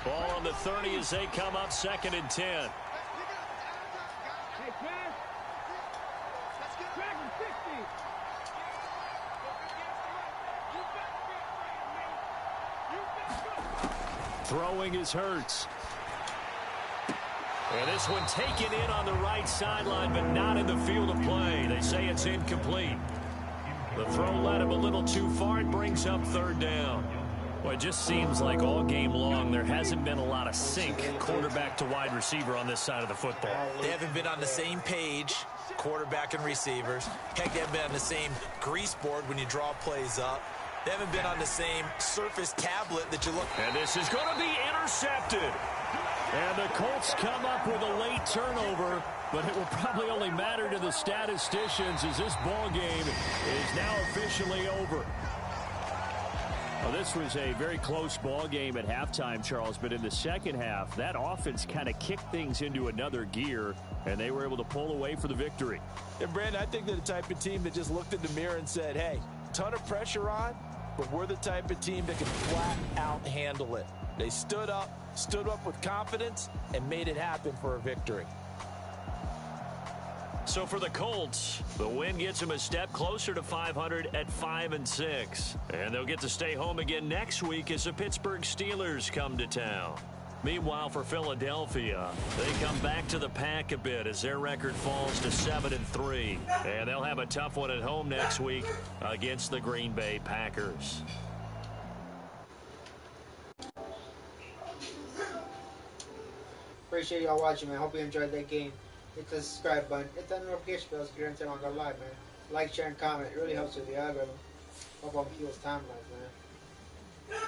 Ball on the 30 as they come up 2nd and 10. Throwing is Hurts. And this one taken in on the right sideline, but not in the field of play. They say it's incomplete. The throw led him a little too far. It brings up 3rd down. Well, it just seems like all game long there hasn't been a lot of sync quarterback to wide receiver on this side of the football. They haven't been on the same page, quarterback and receivers. Heck, they haven't been on the same grease board when you draw plays up. They haven't been on the same Surface tablet that you look at. And this is going to be intercepted. And the Colts come up with a late turnover, but it will probably only matter to the statisticians as this ball game is now officially over. Well, this was a very close ball game at halftime, Charles, but in the second half, that offense kind of kicked things into another gear, and they were able to pull away for the victory. And, Brandon, I think they're the type of team that just looked in the mirror and said, hey, ton of pressure on, but we're the type of team that can flat out handle it. They stood up with confidence, and made it happen for a victory. So for the Colts, the win gets them a step closer to 500 at 5-6. And they'll get to stay home again next week as the Pittsburgh Steelers come to town. Meanwhile, for Philadelphia, they come back to the pack a bit as their record falls to 7-3. And they'll have a tough one at home next week against the Green Bay Packers. Appreciate y'all watching, man. Hope you enjoyed that game. Hit the subscribe button. Hit that notification bell so you don't turn on go live, man. Like, share, and comment. It really helps with the algorithm. Hope on people's timelines, man.